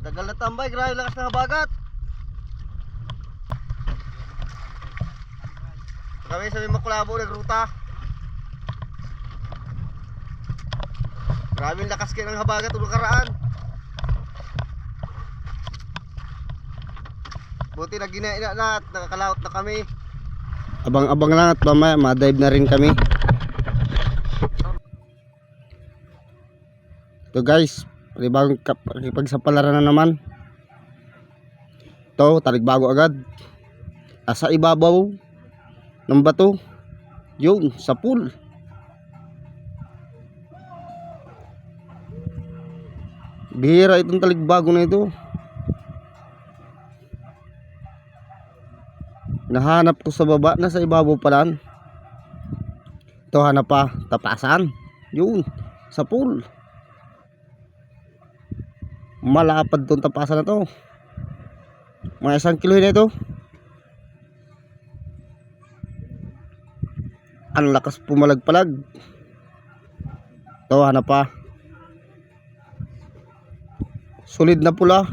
Dagal na tambay, grabe lakas ng habagat. Kami sa may Makulabo nagruta. Maraming lakas kayo ng habagat ulo karaan. Buti na ginaina na at nakakalaot na kami. Abang-abang lang at mamaya ma-dive na rin kami. Ito guys, panibagong pagsapalaran na naman. Ito, taligbago agad. Asa ibabaw ng bato. Yun, sa pool. Bihira itong taligbago na ito. Nahanap ko sa baba, nasa ibabaw pala. Ito hanap pa, tapasan. Yun, sa pool. Malapad tong tapasan na to. Mga 1 kilo na ito. Ang lakas pumalag-palag. Ito hanap pa. Solid na pula.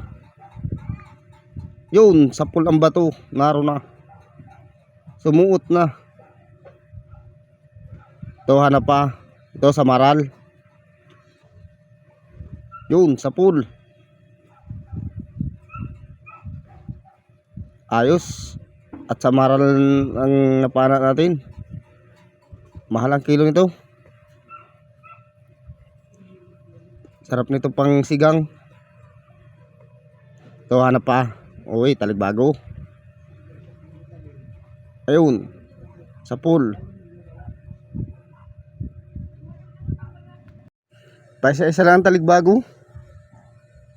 Yun, sa pool ang bato. Naroon na. Sumuot na. Ito hanap pa. Ito sa maral. Yun, sa pool. Ayos. At sa maral ang napana natin. Mahal ang kilo nito. Sarap nito pang sigang. Ito hanap pa. Uy, taligbago. Ayun, sa pool. Paisa-isa lang ang taligbago.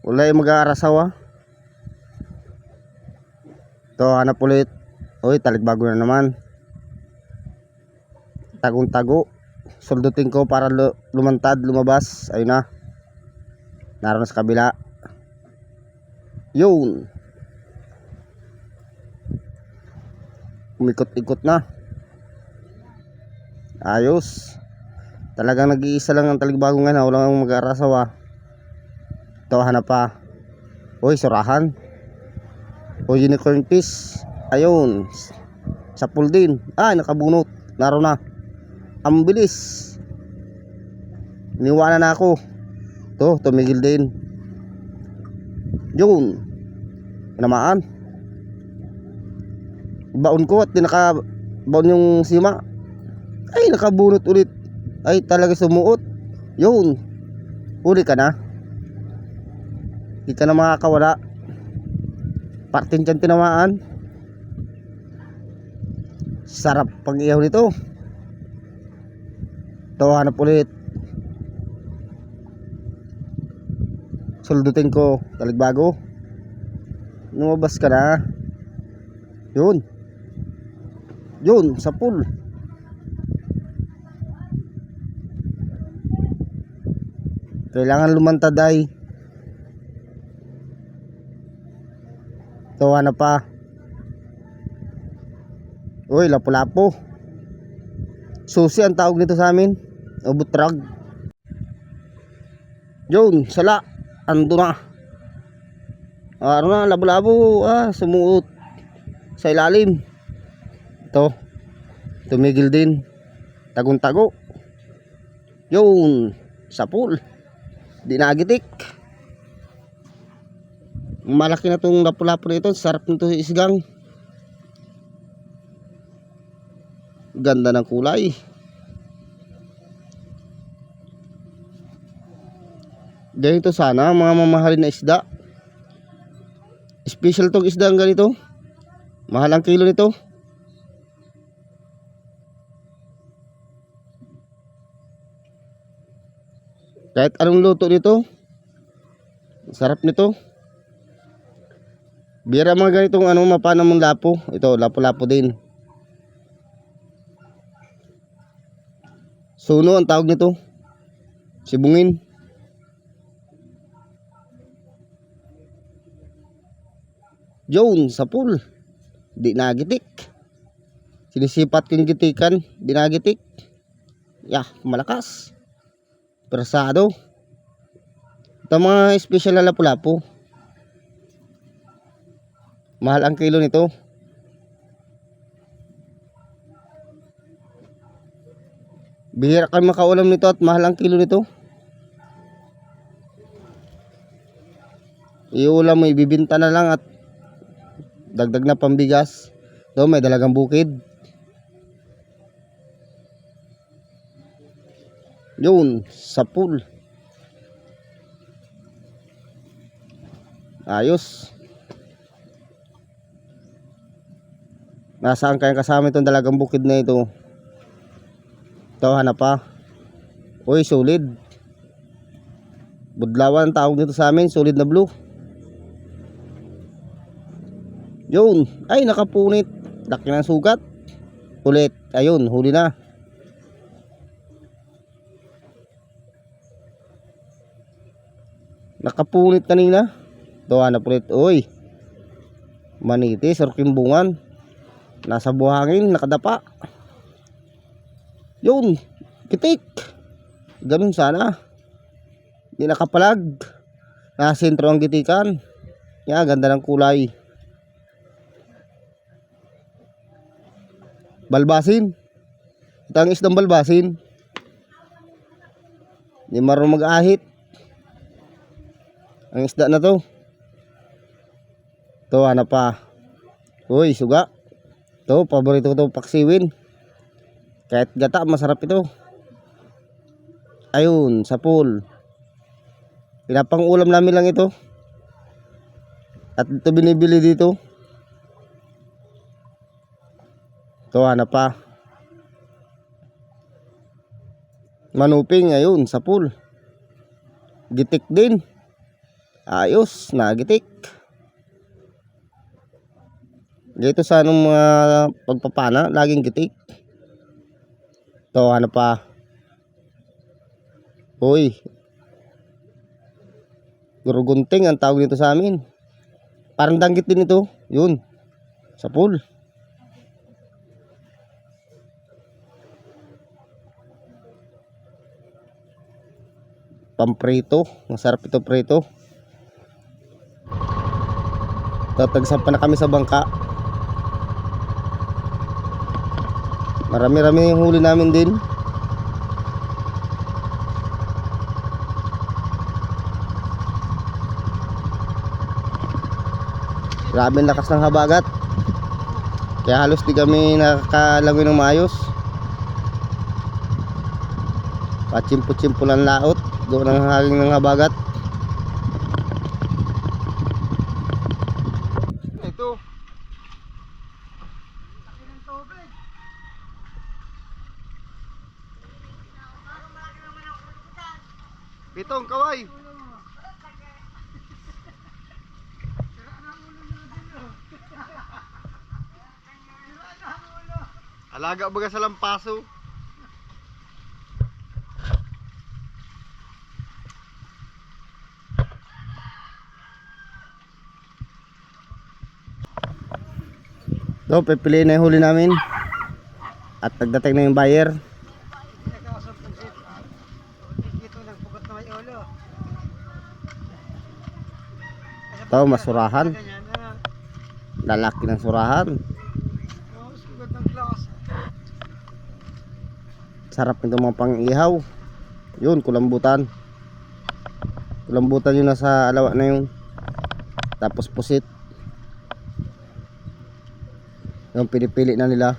Wala yung mag-aarasawa. Ito hanap ulit. Uy, taligbago na naman. Tagong-tago. Suldutin ko para lumantad, lumabas. Ayun na. Naroon sa kabila. Yun. Umikot-ikot na. Ayos. Talagang nag-iisa lang ang taligbago nga na. Walang mag-aarasawa. Ito hanap pa. Uy, surahan. O unicorn fish. Ayun. Sa pool din. Ay, nakabunot. Naroon na. Ang bilis. Iniwanan na ako. Ito, tumigil din. Yun. Namaan. Baon ko at di nakabaon yung sima. Ay, nakabunot ulit. Ay, talaga sumuot. Yun. Uli ka na. Di ka na makakawala. Parting dyan tinamaan. Sarap pag iyaw nito. Ito hanap ulit. Suldutin ko. Taligbago. Lumabas ka na. Yun. Yun, sa pool. Kailangan lumantad ay. Ito hanap pa. Uy, lapu-lapu. Susi ang tawag nito sa amin. O butrag. Yun, sala. Ando na. Ano na, labo-labo. Sumuot sa ilalim. Ito. Tumigil din. Tagong-tago. Yun, sa pool. Di nagitik. Malaki na itong lapu-lapu na ito. Sarap nito isgang. Ganda ng kulay. Ganito sana mga mamahalin na isda. Special tong isda ang ganito. Mahal ang kilo nito. Kahit anong luto nito, sarap nito. Bira mga ganitong mapana mong lapo. Ito, lapo-lapo din. Suno ang tawag nito. Sibungin. Yun, sa pool. Di nagitik. Sinisipat yung gitikan. Di nagitik. Yah, malakas. Persado. Ito mga special na lapu-lapu. Mahal ang kilo nito. Bihira kami makaulam nito at mahal ang kilo nito. Iulam mo, ibibinta na lang at dagdag na pambigas. Doon may dalagang bukid. Yun, sa pool. Ayos. Nasaan kayang kasama itong dalagang bukid na ito? Ito, hanap pa. Uy, solid. Budlawan ang tawag dito sa amin, solid na blue. Yun, ay nakapunit. Laki ng sugat. Ulit, ayun, huli na. Nakapunit kanina. Ito, hanap ulit. Uy, manitis or kimbungan. Nasa buhangin, nakadapa. Yun, kitik. Ganun sana. Hindi nakapalag. Nasa sentro ang gitikan. Yan, ganda ng kulay. Balbasin. Ito ang isdang balbasin. Hindi marunong mag-ahit ang isda na to. Ito, hanap pa. Uy, suga. Ito, paborito ko ito, paksiwin. Kahit gata, masarap ito. Ayun, sa pool. Pinapang-ulam namin lang ito. At ito binibili dito. Ito, hanap pa. Manuping, ayun, sa pool. Gitik din. Ayos, nagitik. Dito sa anong mga pagpapana, laging gitik. Ito, hanap pa. Uy, gurugunting ang tawag nito sa amin. Parang danggit din ito. Yun, sa pool. Pamprito, masarap ito prito. Tatagsan pa na kami sa bangka. Marami-rami yung huli namin din. Grabe ang lakas ng habagat. Kaya halos di kami nakakalangoy ng maayos. Pachimpo-chimpo lang laot. Doon ang haging ng habagat. Ito. Pitong kaway. Alaga baga sa lampaso. So, pipiliin na yung huli namin. At nagdating na yung buyer. Ito, masurahan. Lalaki ng surahan. Sarap nito mga pang-ihaw. Yun, kulambutan. Kulambutan yun nasa alawa na yun. Tapos pusit. Yung pinipili na nila.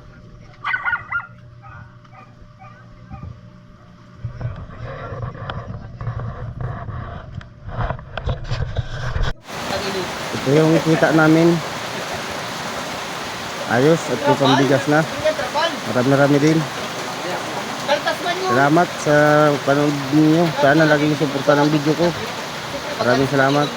Ito yung kita namin. Ayos at may pambigas na. Marami-rami din. Salamat sa panonood niyo. Sana laging suporta ng video ko. Maraming salamat.